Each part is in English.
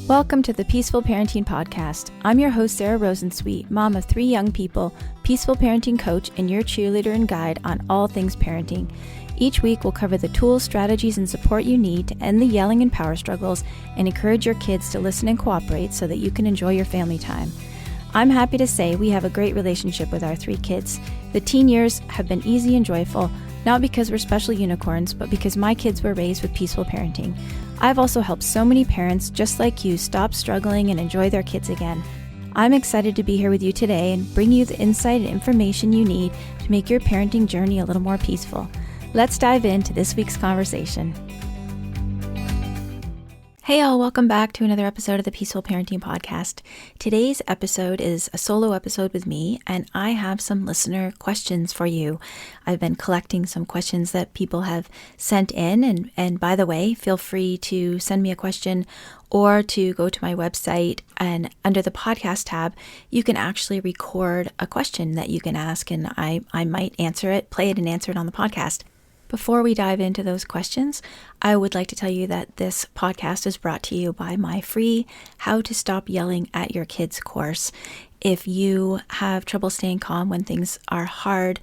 Welcome to the Peaceful Parenting Podcast. I'm your host, Sarah Rosensweet, mom of 3 young people, peaceful parenting coach, and your cheerleader and guide on all things parenting. Each week, we'll cover the tools, strategies, and support you need to end the yelling and power struggles and encourage your kids to listen and cooperate so that you can enjoy your family time. I'm happy to say we have a great relationship with our 3 kids. The teen years have been easy and joyful, not because we're special unicorns, but because my kids were raised with peaceful parenting. I've also helped so many parents just like you stop struggling and enjoy their kids again. I'm excited to be here with you today and bring you the insight and information you need to make your parenting journey a little more peaceful. Let's dive into this week's conversation. Hey all, welcome back to another episode of the Peaceful Parenting Podcast. Today's episode is a solo episode with me, and I have some listener questions for you. I've been collecting some questions that people have sent in, and by the way, feel free to send me a question or to go to my website, and under the podcast tab, you can actually record a question that you can ask, and I might answer it, play it and answer it on the podcast. Before we dive into those questions, I would like to tell you that this podcast is brought to you by my free How to Stop Yelling at Your Kids course. If you have trouble staying calm when things are hard,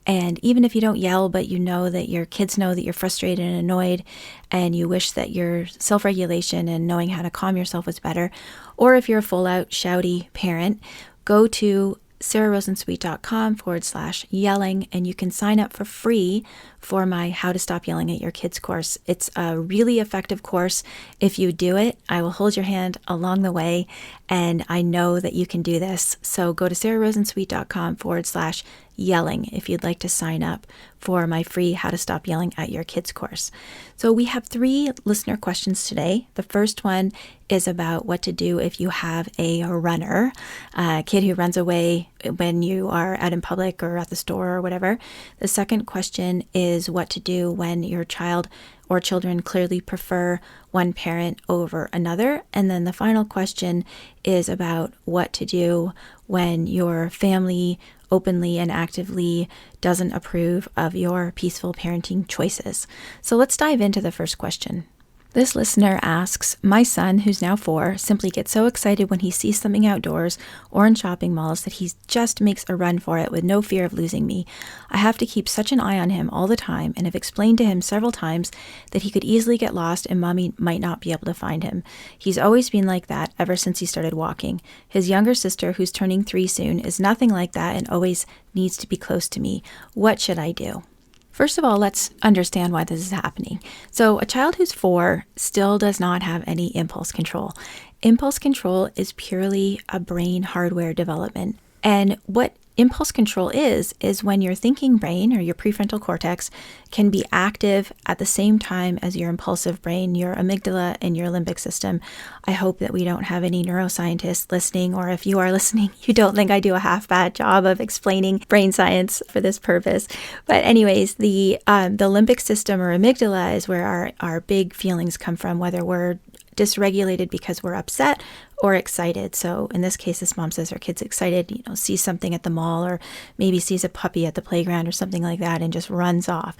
and even if you don't yell, but you know that your kids know that you're frustrated and annoyed, and you wish that your self-regulation and knowing how to calm yourself was better, or if you're a full-out shouty parent, go to sararosensweet.com/yelling, and you can sign up for free for my How to Stop Yelling at Your Kids course. It's a really effective course. If you do it, I will hold your hand along the way, and I know that you can do this. So go to sararosensweet.com/yelling if you'd like to sign up for my free How to Stop Yelling at Your Kids course. So we have 3 listener questions today. The first one is about what to do if you have a runner, a kid who runs away when you are out in public or at the store or whatever. The second question is what to do when your child or children clearly prefer one parent over another. And then the final question is about what to do when your family openly and actively doesn't approve of your peaceful parenting choices. So let's dive into the first question. This listener asks, my son, who's now 4, simply gets so excited when he sees something outdoors or in shopping malls that he just makes a run for it with no fear of losing me. I have to keep such an eye on him all the time and have explained to him several times that he could easily get lost and mommy might not be able to find him. He's always been like that ever since he started walking. His younger sister, who's turning 3 soon, is nothing like that and always needs to be close to me. What should I do? First of all, let's understand why this is happening. So a child who's 4 still does not have any impulse control. Impulse control is purely a brain hardware development. And what impulse control is when your thinking brain or your prefrontal cortex can be active at the same time as your impulsive brain, your amygdala and your limbic system. I hope that we don't have any neuroscientists listening, or if you are listening, you don't think I do a half bad job of explaining brain science for this purpose. But anyways, the limbic system or amygdala is where our big feelings come from, whether we're dysregulated because we're upset or excited. So in this case, this mom says her kid's excited, sees something at the mall or maybe sees a puppy at the playground or something like that and just runs off.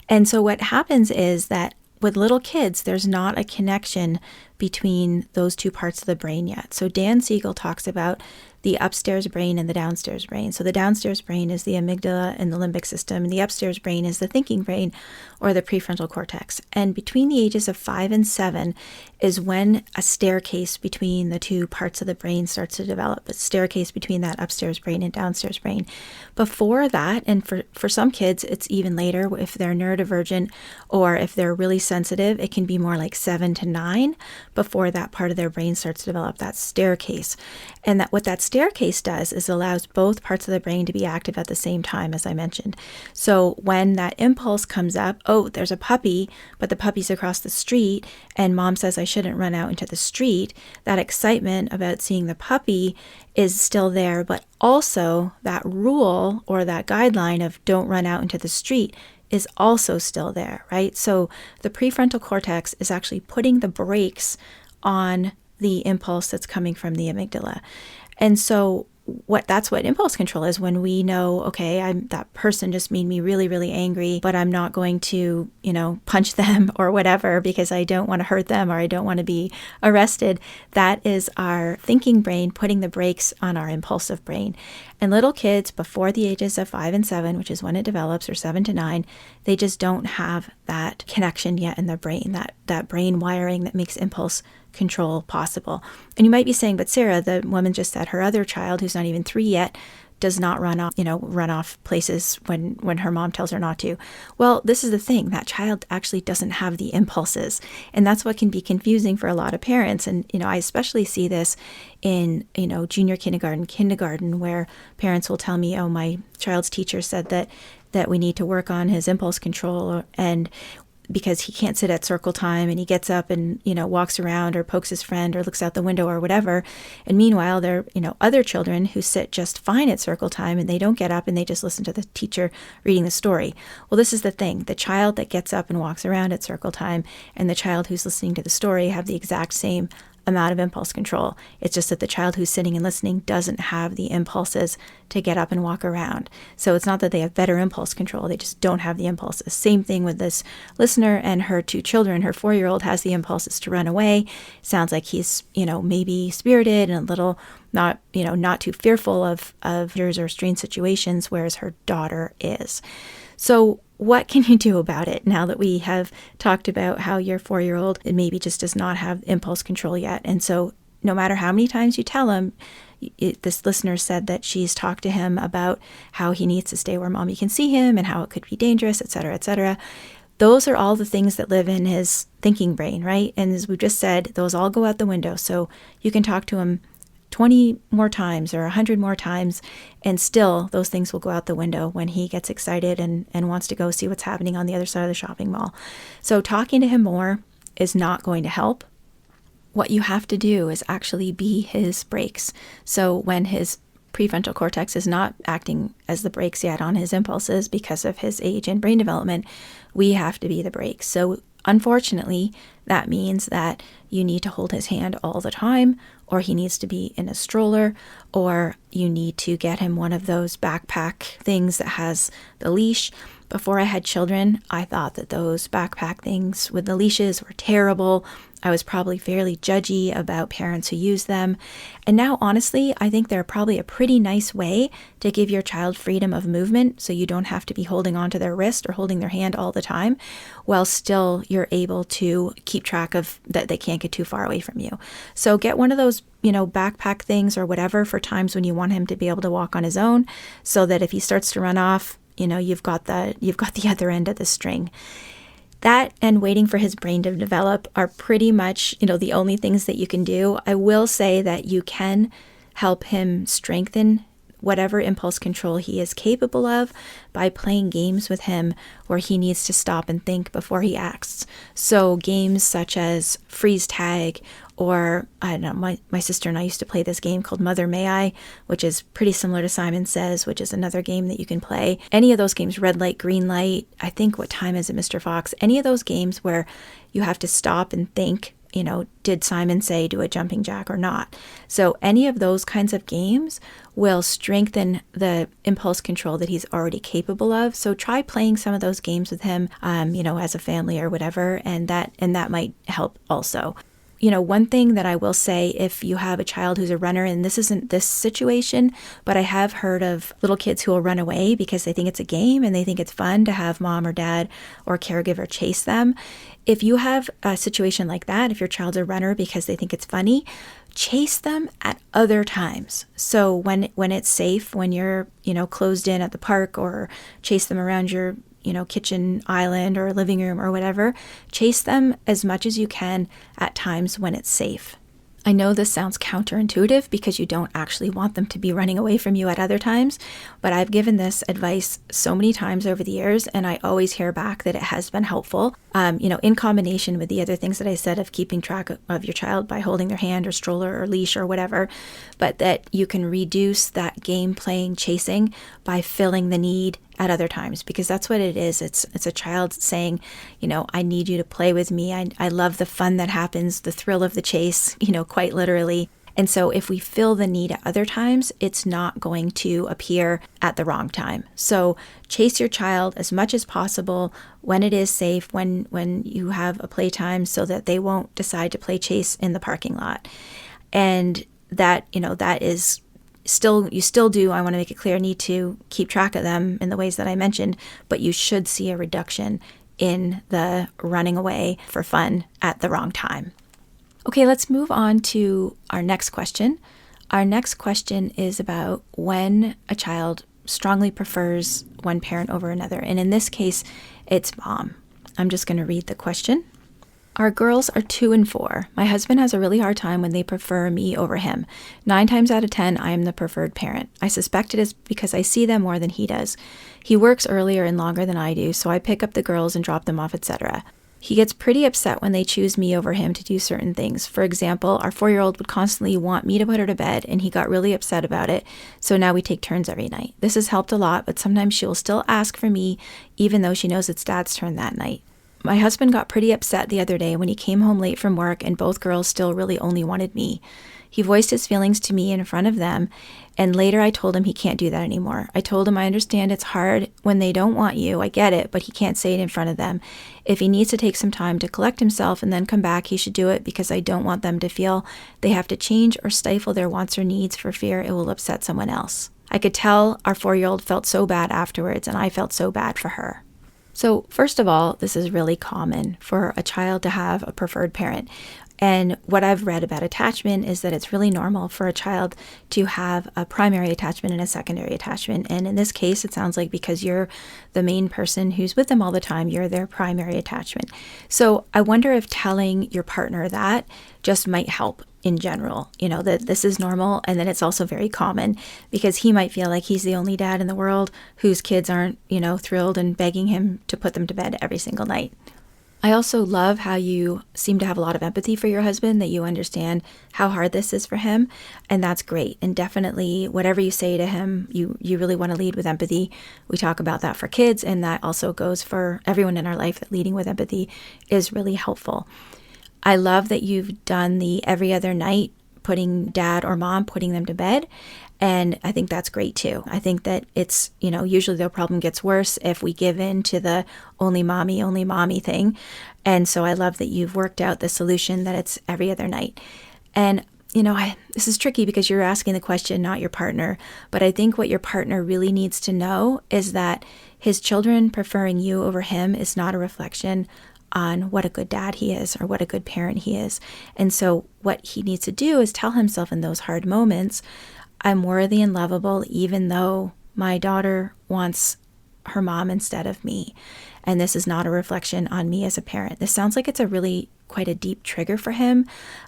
And so what happens is that with little kids, there's not a connection between those 2 parts of the brain yet. So Dan Siegel talks about the upstairs brain and the downstairs brain. So the downstairs brain is the amygdala and the limbic system, and the upstairs brain is the thinking brain or the prefrontal cortex. And between the ages of 5 and 7 is when a staircase between the 2 parts of the brain starts to develop, a staircase between that upstairs brain and downstairs brain. Before that, and for some kids, it's even later, if they're neurodivergent or if they're really sensitive, it can be more like 7 to 9 before that part of their brain starts to develop, that staircase. And what that staircase does is allows both parts of the brain to be active at the same time, as I mentioned. So when that impulse comes up, oh, there's a puppy, but the puppy's across the street, and mom says I shouldn't run out into the street, that excitement about seeing the puppy is still there, but also that rule or that guideline of don't run out into the street is also still there, right? So the prefrontal cortex is actually putting the brakes on the impulse that's coming from the amygdala. And so that's what impulse control is, when we know, okay, that person just made me really, really angry, but I'm not going to, punch them or whatever because I don't want to hurt them or I don't want to be arrested. That is our thinking brain putting the brakes on our impulsive brain. And little kids before the ages of 5 and 7, which is when it develops, or 7 to 9, they just don't have that connection yet in their brain, that brain wiring that makes impulse control possible. And you might be saying, but Sarah, the woman just said her other child, who's not even 3 yet, does not run off places when her mom tells her not to. Well, this is the thing, that child actually doesn't have the impulses. And that's what can be confusing for a lot of parents. And, I especially see this in, junior kindergarten, where parents will tell me, oh, my child's teacher said that we need to work on his impulse control, and because he can't sit at circle time and he gets up and, walks around or pokes his friend or looks out the window or whatever. And meanwhile, there are, other children who sit just fine at circle time and they don't get up and they just listen to the teacher reading the story. Well, this is the thing. The child that gets up and walks around at circle time and the child who's listening to the story have the exact same amount of impulse control. It's just that the child who's sitting and listening doesn't have the impulses to get up and walk around. So it's not that they have better impulse control, they just don't have the impulses. Same thing with this listener and her 2 children. Her 4-year-old has the impulses to run away. Sounds like he's, maybe spirited and a little not too fearful of dangers or strange situations, whereas her daughter is. So what can you do about it now that we have talked about how your 4-year-old maybe just does not have impulse control yet? And so no matter how many times you tell him, this listener said that she's talked to him about how he needs to stay where mommy can see him and how it could be dangerous, et cetera, et cetera. Those are all the things that live in his thinking brain, right? And as we just said, those all go out the window. So you can talk to him 20 more times or 100 more times, and still those things will go out the window when he gets excited and wants to go see what's happening on the other side of the shopping mall. So talking to him more is not going to help. What you have to do is actually be his brakes. So when his prefrontal cortex is not acting as the brakes yet on his impulses because of his age and brain development, we have to be the brakes. So unfortunately, that means that you need to hold his hand all the time, or he needs to be in a stroller, or you need to get him one of those backpack things that has the leash. Before I had children, I thought that those backpack things with the leashes were terrible. I was probably fairly judgy about parents who use them. And now, honestly, I think they're probably a pretty nice way to give your child freedom of movement, so you don't have to be holding onto their wrist or holding their hand all the time, while still you're able to keep track of that they can't get too far away from you. So get one of those, backpack things or whatever for times when you want him to be able to walk on his own, so that if he starts to run off, you've got the other end of the string. That and waiting for his brain to develop are pretty much, the only things that you can do. I will say that you can help him strengthen whatever impulse control he is capable of by playing games with him where he needs to stop and think before he acts. So games such as freeze tag, or I don't know, my sister and I used to play this game called Mother May I, which is pretty similar to Simon Says, which is another game that you can play. Any of those games, red light, green light, I think What Time Is It, Mr. Fox, any of those games where you have to stop and think, did Simon say do a jumping jack or not? So any of those kinds of games will strengthen the impulse control that he's already capable of. So try playing some of those games with him, as a family or whatever, and that might help also. One thing that I will say, if you have a child who's a runner, and this isn't this situation, but I have heard of little kids who will run away because they think it's a game and they think it's fun to have mom or dad or caregiver chase them. If you have a situation like that, if your child's a runner because they think it's funny, chase them at other times. So when it's safe, when you're, closed in at the park, or chase them around your kitchen island or living room or whatever, chase them as much as you can at times when it's safe. I know this sounds counterintuitive because you don't actually want them to be running away from you at other times, but I've given this advice so many times over the years, and I always hear back that it has been helpful. In combination with the other things that I said of keeping track of your child by holding their hand or stroller or leash or whatever, but that you can reduce that game playing chasing by filling the need at other times, because that's what it is. It's a child saying, I need you to play with me. I love the fun that happens, the thrill of the chase, quite literally. And so if we feel the need at other times, it's not going to appear at the wrong time. So chase your child as much as possible when it is safe, when you have a playtime, so that they won't decide to play chase in the parking lot. And that, that is you still do, I want to make it clear, need to keep track of them in the ways that I mentioned, but you should see a reduction in the running away for fun at the wrong time. Okay, let's move on to our next question. Our next question is about when a child strongly prefers one parent over another. And in this case, it's mom. I'm just going to read the question. Our girls are 2 and 4. My husband has a really hard time when they prefer me over him. 9 times out of 10, I am the preferred parent. I suspect it is because I see them more than he does. He works earlier and longer than I do, so I pick up the girls and drop them off, etc. He gets pretty upset when they choose me over him to do certain things. For example, our 4-year-old would constantly want me to put her to bed, and he got really upset about it, so now we take turns every night. This has helped a lot, but sometimes she will still ask for me, even though she knows it's Dad's turn that night. My husband got pretty upset the other day when he came home late from work and both girls still really only wanted me. He voiced his feelings to me in front of them, and later I told him he can't do that anymore. I told him I understand it's hard when they don't want you, I get it, but he can't say it in front of them. If he needs to take some time to collect himself and then come back, he should do it, because I don't want them to feel they have to change or stifle their wants or needs for fear it will upset someone else. I could tell our 4-year-old felt so bad afterwards, and I felt so bad for her. So first of all, this is really common for a child to have a preferred parent. And what I've read about attachment is that it's really normal for a child to have a primary attachment and a secondary attachment. And in this case, it sounds like because you're the main person who's with them all the time, you're their primary attachment. So I wonder if telling your partner that just might help in general, that this is normal, and that it's also very common, because he might feel like he's the only dad in the world whose kids aren't, thrilled and begging him to put them to bed every single night. I also love how you seem to have a lot of empathy for your husband, that you understand how hard this is for him, and that's great. And definitely whatever you say to him, you really want to lead with empathy. We talk about that for kids, and that also goes for everyone in our life, that leading with empathy is really helpful. I love that you've done the every other night, putting dad or mom, putting them to bed. And I think that's great too. I think that it's, usually the problem gets worse if we give in to the only mommy thing. And so I love that you've worked out the solution that it's every other night. And, this is tricky because you're asking the question, not your partner. But I think what your partner really needs to know is that his children preferring you over him is not a reflection on what a good dad he is or what a good parent he is. And so what he needs to do is tell himself in those hard moments, I'm worthy and lovable, even though my daughter wants her mom instead of me. And this is not a reflection on me as a parent. This sounds like it's a really quite a deep trigger for him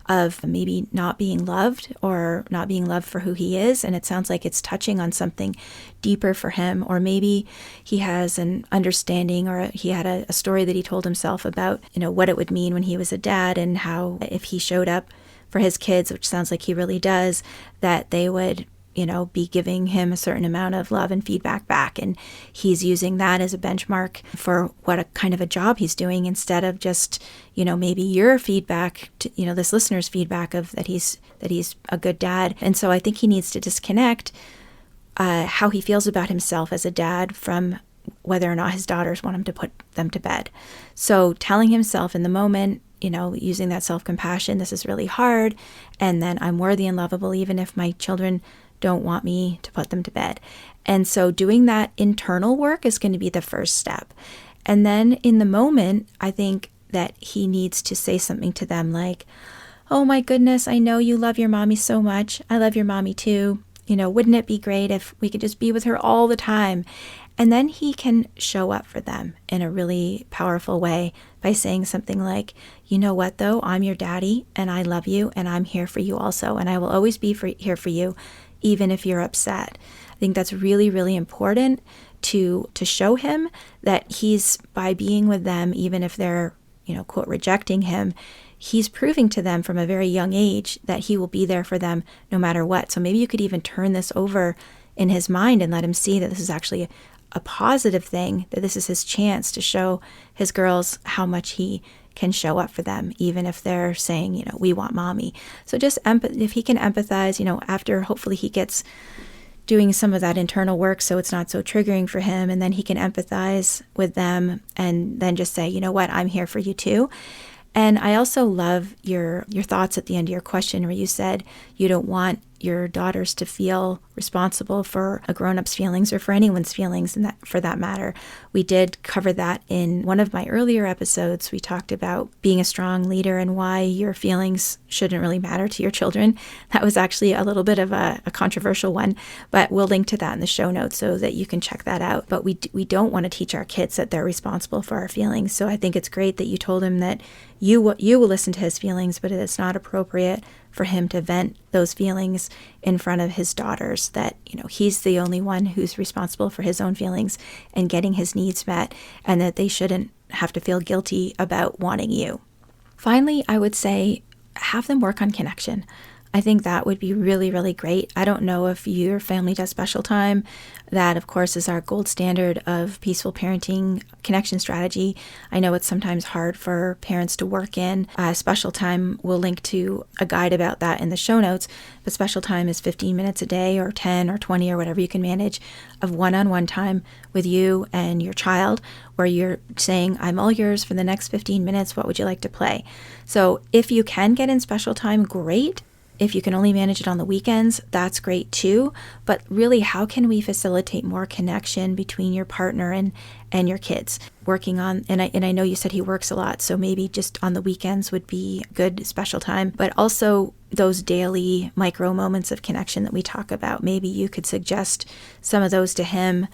of maybe not being loved or not being loved for who he is. And it sounds like it's touching on something deeper for him. Or maybe he has an understanding, or he had a story that he told himself about, what it would mean when he was a dad, and how if he showed up for his kids, which sounds like he really does, that they would be giving him a certain amount of love and feedback back. And he's using that as a benchmark for what a kind of a job he's doing, instead of just, maybe your feedback to, this listener's feedback of that he's a good dad. And so I think he needs to disconnect how he feels about himself as a dad from whether or not his daughters want him to put them to bed. So telling himself in the moment, using that self-compassion, this is really hard, and then I'm worthy and lovable even if my children don't want me to put them to bed. And so doing that internal work is going to be the first step. And then in the moment, I think that he needs to say something to them like, oh my goodness, I know you love your mommy so much. I love your mommy too. Wouldn't it be great if we could just be with her all the time? And then he can show up for them in a really powerful way by saying something like, you know what though, I'm your daddy and I love you and I'm here for you also. And I will always be here for you, even if you're upset. I think that's really, really important to show him that he's, by being with them, even if they're, quote, rejecting him, he's proving to them from a very young age that he will be there for them no matter what. So maybe you could even turn this over in his mind and let him see that this is actually a positive thing, that this is his chance to show his girls how much he can show up for them, even if they're saying, we want mommy. So just if he can empathize, after hopefully he gets doing some of that internal work so it's not so triggering for him, and then he can empathize with them and then just say, you know what, I'm here for you too. And I also love your thoughts at the end of your question where you said you don't want your daughters to feel responsible for a grown-up's feelings or for anyone's feelings, and that for that matter. We did cover that in one of my earlier episodes. We talked about being a strong leader and why your feelings shouldn't really matter to your children. That was actually a little bit of a controversial one, but we'll link to that in the show notes so that you can check that out. But we don't want to teach our kids that they're responsible for our feelings. So I think it's great that you told him that you will listen to his feelings, but it's not appropriate for him to vent those feelings in front of his daughters, that, he's the only one who's responsible for his own feelings and getting his needs met, and that they shouldn't have to feel guilty about wanting you. Finally, I would say have them work on connection. I think that would be really, really great. I don't know if your family does special time. That, of course, is our gold standard of peaceful parenting connection strategy. I know it's sometimes hard for parents to work in. Special time, we'll link to a guide about that in the show notes. But special time is 15 minutes a day or 10 or 20 or whatever you can manage of one-on-one time with you and your child, where you're saying, I'm all yours for the next 15 minutes. What would you like to play? So if you can get in special time, great. If you can only manage it on the weekends, that's great too. But really, how can we facilitate more connection between your partner and your kids? Working on, and I know you said he works a lot, so maybe just on the weekends would be good special time, but also those daily micro moments of connection that we talk about. Maybe you could suggest some of those to him,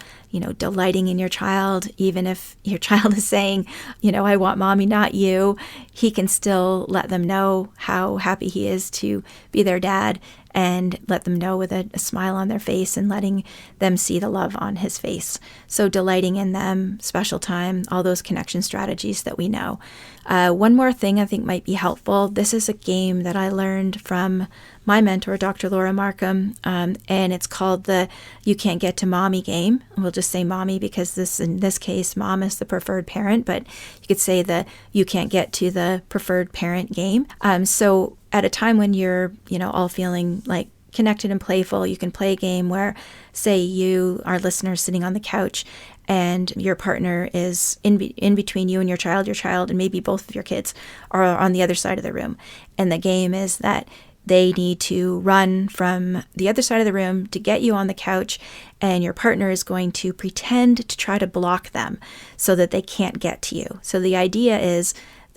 delighting in your child. Even if your child is saying, I want mommy, not you, he can still let them know how happy he is to be their dad, and let them know with a smile on their face and letting them see the love on his face. So delighting in them, special time, all those connection strategies that we know. One more thing I think might be helpful. This is a game that I learned from my mentor, Dr. Laura Markham, and it's called the You Can't Get to Mommy game. We'll just say mommy because in this case, mom is the preferred parent, but you could say the You Can't Get to the preferred parent game. So at a time when you're, all feeling like connected and playful, you can play a game where, say you, our listener, sitting on the couch, and your partner is in between you and your child, and maybe both of your kids are on the other side of the room. And the game is that they need to run from the other side of the room to get you on the couch, and your partner is going to pretend to try to block them so that they can't get to you. So the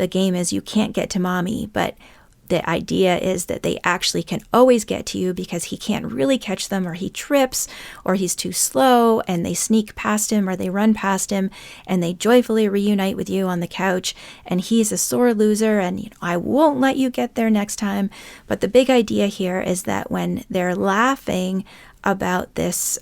game is you can't get to mommy, but the idea is that they actually can always get to you because he can't really catch them, or he trips, or he's too slow, and they sneak past him or they run past him, and they joyfully reunite with you on the couch, and he's a sore loser, and I won't let you get there next time. But the big idea here is that when they're laughing about this,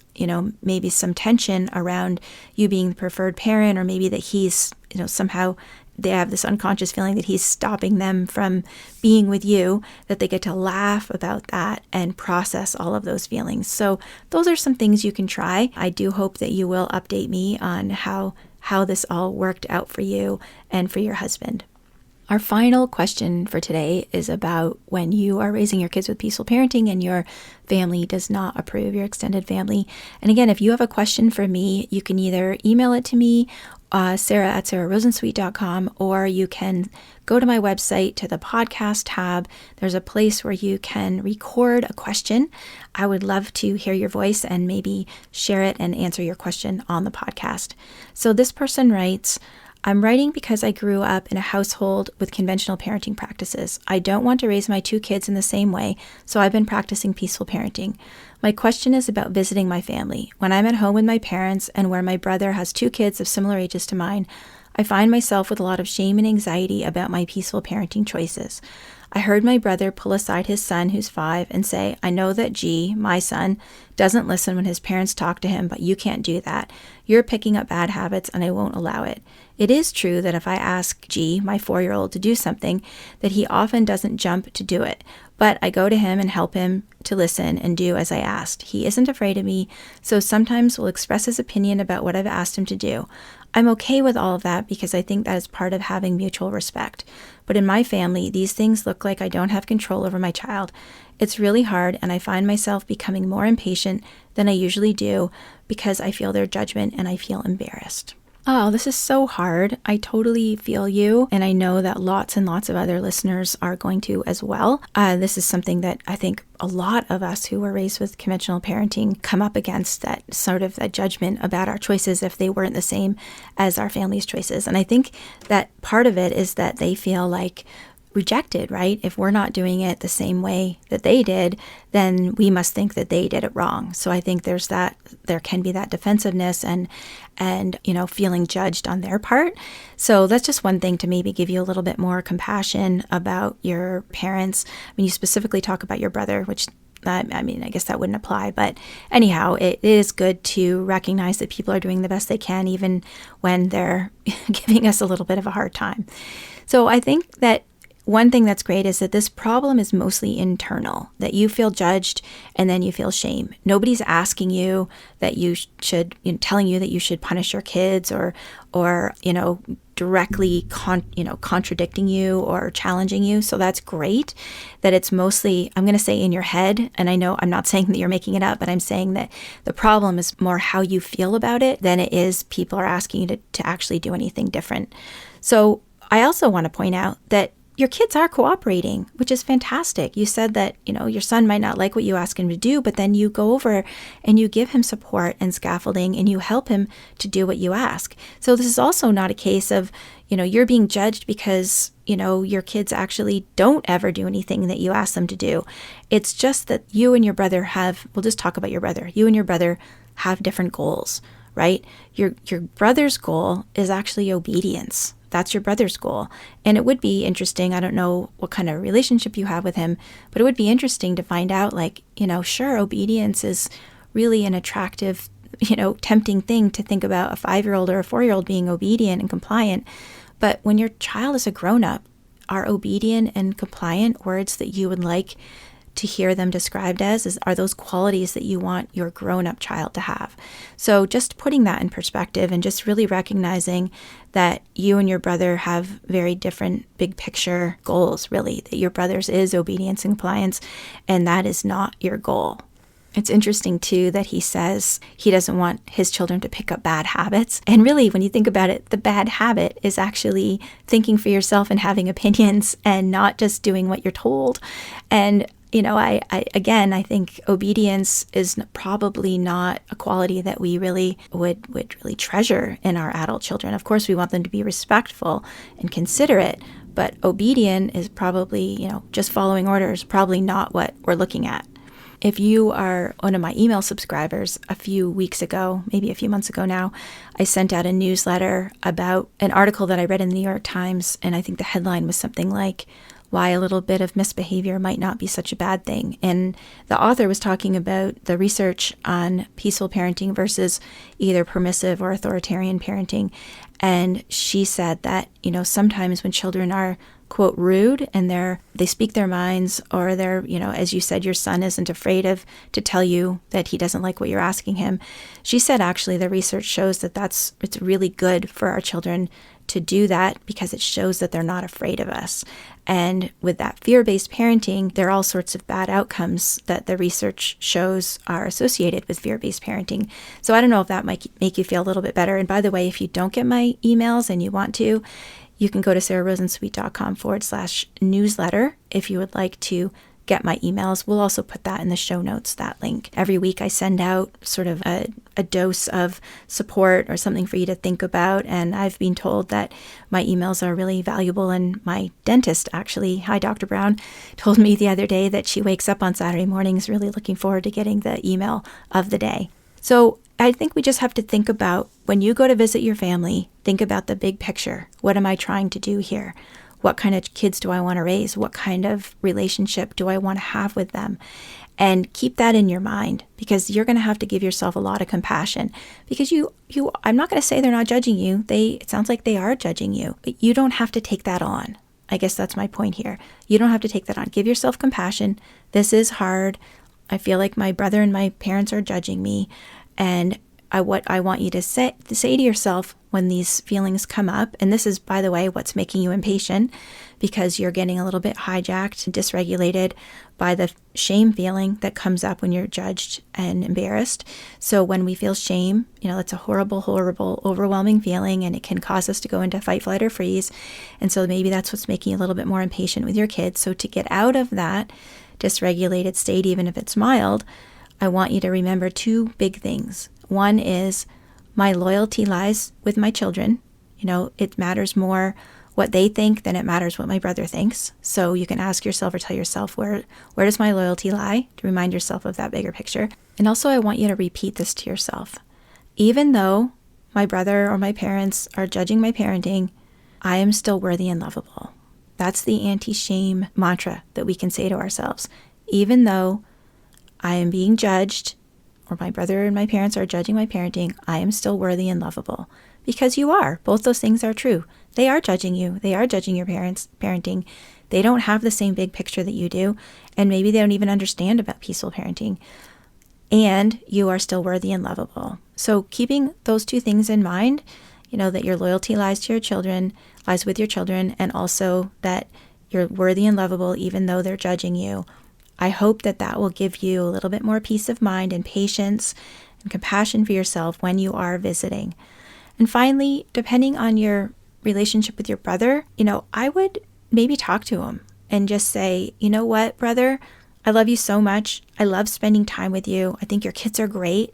maybe some tension around you being the preferred parent, or maybe that he's, somehow they have this unconscious feeling that he's stopping them from being with you, that they get to laugh about that and process all of those feelings. So those are some things you can try. I do hope that you will update me on how this all worked out for you and for your husband. Our final question for today is about when you are raising your kids with peaceful parenting and your family does not approve, your extended family. And again, if you have a question for me, you can either email it to me, sarah@sararosensweet.com, or you can go to my website to the podcast tab. There's a place where you can record a question. I would love to hear your voice and maybe share it and answer your question on the podcast. So this person writes, I'm writing because I grew up in a household with conventional parenting practices. I don't want to raise my two kids in the same way, so I've been practicing peaceful parenting. My question is about visiting my family. When I'm at home with my parents and where my brother has two kids of similar ages to mine, I find myself with a lot of shame and anxiety about my peaceful parenting choices. I heard my brother pull aside his son, who's 5, and say, I know that G, my son, doesn't listen when his parents talk to him, but you can't do that. You're picking up bad habits and I won't allow it. It is true that if I ask G, my 4-year-old, to do something, that he often doesn't jump to do it. But I go to him and help him to listen and do as I asked. He isn't afraid of me, so sometimes will express his opinion about what I've asked him to do. I'm okay with all of that because I think that is part of having mutual respect. But in my family, these things look like I don't have control over my child. It's really hard, and I find myself becoming more impatient than I usually do because I feel their judgment and I feel embarrassed. Oh, this is so hard. I totally feel you. And I know that lots and lots of other listeners are going to as well. This is something that I think a lot of us who were raised with conventional parenting come up against, that sort of that judgment about our choices if they weren't the same as our family's choices. And I think that part of it is that they feel like rejected, right? If we're not doing it the same way that they did, then we must think that they did it wrong. So I think there can be that defensiveness and feeling judged on their part. So that's just one thing to maybe give you a little bit more compassion about your parents. I mean, you specifically talk about your brother, which I guess that wouldn't apply. But anyhow, it is good to recognize that people are doing the best they can, even when they're giving us a little bit of a hard time. So I think that one thing that's great is that this problem is mostly internal, that you feel judged and then you feel shame. Nobody's asking you that you should, telling you that you should punish your kids or directly contradicting you or challenging you. So that's great that it's mostly, I'm going to say, in your head. And I know I'm not saying that you're making it up, but I'm saying that the problem is more how you feel about it than it is people are asking you to actually do anything different. So I also want to point out that your kids are cooperating, which is fantastic. You said that, your son might not like what you ask him to do, but then you go over and you give him support and scaffolding and you help him to do what you ask. So this is also not a case of, you're being judged because, your kids actually don't ever do anything that you ask them to do. It's just that you and your brother we'll just talk about your brother. You and your brother have different goals, right? Your brother's goal is actually obedience. That's your brother's goal. And it would be interesting, I don't know what kind of relationship you have with him, but it would be interesting to find out, sure, obedience is really an attractive, tempting thing to think about a 5-year-old or a 4-year-old being obedient and compliant. But when your child is a grown-up, are obedient and compliant words that you would like to hear them described as, are those qualities that you want your grown-up child to have. So just putting that in perspective and just really recognizing that you and your brother have very different big picture goals, really, that your brother's is obedience and compliance, and that is not your goal. It's interesting, too, that he says he doesn't want his children to pick up bad habits. And really, when you think about it, the bad habit is actually thinking for yourself and having opinions and not just doing what you're told. And I think obedience is probably not a quality that we really would really treasure in our adult children. Of course, we want them to be respectful and considerate, but obedient is probably, just following orders, probably not what we're looking at. If you are one of my email subscribers, a few weeks ago, maybe a few months ago now, I sent out a newsletter about an article that I read in the New York Times, and I think the headline was something like, why a little bit of misbehavior might not be such a bad thing. And the author was talking about the research on peaceful parenting versus either permissive or authoritarian parenting. And she said that, sometimes when children are, quote, rude and they speak their minds, or they're, as you said, your son isn't afraid to tell you that he doesn't like what you're asking him. She said, actually, the research shows that it's really good for our children to do that because it shows that they're not afraid of us. And with that fear-based parenting, there are all sorts of bad outcomes that the research shows are associated with fear-based parenting. So I don't know if that might make you feel a little bit better. And by the way, if you don't get my emails and you want to, you can go to sararosensweet.com/newsletter if you would like to get my emails. We'll also put that in the show notes, that link. Every week I send out sort of a dose of support or something for you to think about. And I've been told that my emails are really valuable. And my dentist, actually, hi, Dr. Brown, told me the other day that she wakes up on Saturday mornings really looking forward to getting the email of the day. So I think we just have to think about, when you go to visit your family, think about the big picture. What am I trying to do here? What kind of kids do I want to raise? What kind of relationship do I want to have with them? And keep that in your mind, because you're going to have to give yourself a lot of compassion, because I'm not going to say they're not judging you. It sounds like they are judging you, but you don't have to take that on. I guess that's my point here. You don't have to take that on. Give yourself compassion. This is hard. I feel like my brother and my parents are judging me, and what I want you to say to yourself when these feelings come up, and this is, by the way, what's making you impatient, because you're getting a little bit hijacked and dysregulated by the shame feeling that comes up when you're judged and embarrassed. So when we feel shame, it's a horrible, horrible, overwhelming feeling, and it can cause us to go into fight, flight, or freeze. And so maybe that's what's making you a little bit more impatient with your kids. So to get out of that dysregulated state, even if it's mild, I want you to remember two big things. One is my loyalty lies with my children. It matters more what they think than it matters what my brother thinks. So you can ask yourself or tell yourself, where does my loyalty lie? To remind yourself of that bigger picture. And also I want you to repeat this to yourself. Even though my brother or my parents are judging my parenting, I am still worthy and lovable. That's the anti-shame mantra that we can say to ourselves. Even though I am being judged, or my brother and my parents are judging my parenting, I am still worthy and lovable. Because you are. Both those things are true. They are judging you. They are judging your parents' parenting. They don't have the same big picture that you do, and maybe they don't even understand about peaceful parenting. And you are still worthy and lovable. So keeping those two things in mind, that your loyalty lies with your children, and also that you're worthy and lovable even though they're judging you. I hope that will give you a little bit more peace of mind and patience and compassion for yourself when you are visiting. And finally, depending on your relationship with your brother, I would maybe talk to him and just say, you know what, brother, I love you so much. I love spending time with you. I think your kids are great.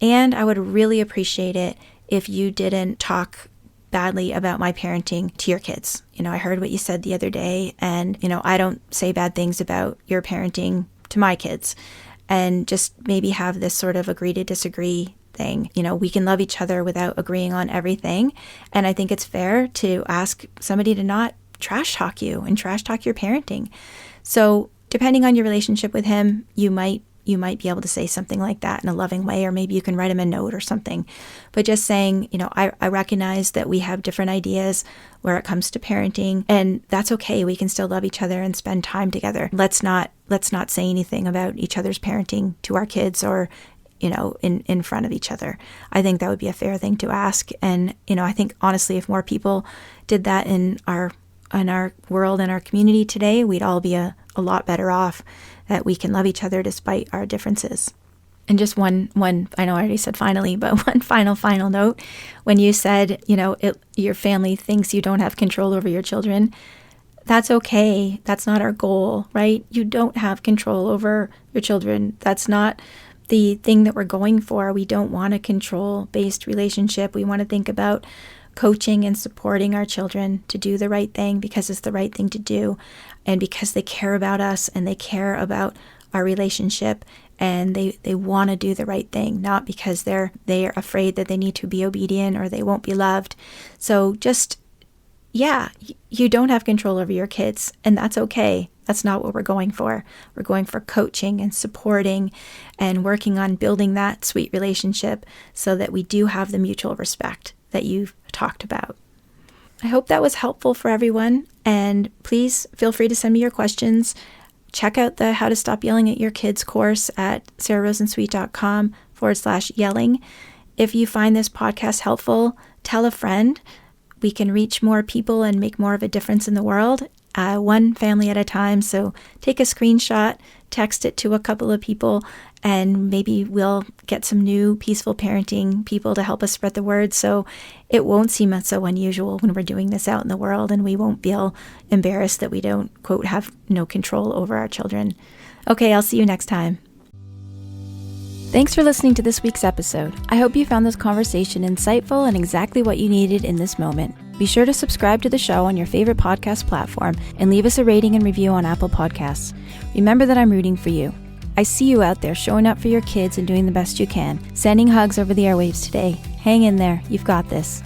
And I would really appreciate it if you didn't talk badly about my parenting to your kids. I heard what you said the other day, and, I don't say bad things about your parenting to my kids. And just maybe have this sort of agree to disagree thing. We can love each other without agreeing on everything. And I think it's fair to ask somebody to not trash talk you and trash talk your parenting. So depending on your relationship with him, you might be able to say something like that in a loving way, or maybe you can write him a note or something. But just saying, I recognize that we have different ideas where it comes to parenting, and that's okay. We can still love each other and spend time together. Let's not say anything about each other's parenting to our kids, or in front of each other. I think that would be a fair thing to ask. And, I think honestly, if more people did that in our world and our community today, we'd all be a lot better off, that we can love each other despite our differences. And just one, I know I already said finally, but one final note. When you said, your family thinks you don't have control over your children, that's okay. That's not our goal, right? You don't have control over your children. That's not the thing that we're going for. We don't want a control-based relationship. We want to think about coaching and supporting our children to do the right thing because it's the right thing to do, and because they care about us and they care about our relationship, and they want to do the right thing, not because they're afraid that they need to be obedient or they won't be loved. So just, you don't have control over your kids, and that's okay. That's not what we're going for. We're going for coaching and supporting and working on building that sweet relationship so that we do have the mutual respect that you've talked about. I hope that was helpful for everyone, and please feel free to send me your questions. Check out the How to Stop Yelling at Your Kids course at sararosensweet.com/yelling. If you find this podcast helpful, tell a friend. We can reach more people and make more of a difference in the world, one family at a time. So take a screenshot, text it to a couple of people, and maybe we'll get some new peaceful parenting people to help us spread the word, so it won't seem so unusual when we're doing this out in the world, and we won't feel embarrassed that we don't, quote, have no control over our children. Okay, I'll see you next time. Thanks for listening to this week's episode. I hope you found this conversation insightful and exactly what you needed in this moment. Be sure to subscribe to the show on your favorite podcast platform and leave us a rating and review on Apple Podcasts. Remember that I'm rooting for you. I see you out there showing up for your kids and doing the best you can. Sending hugs over the airwaves today. Hang in there. You've got this.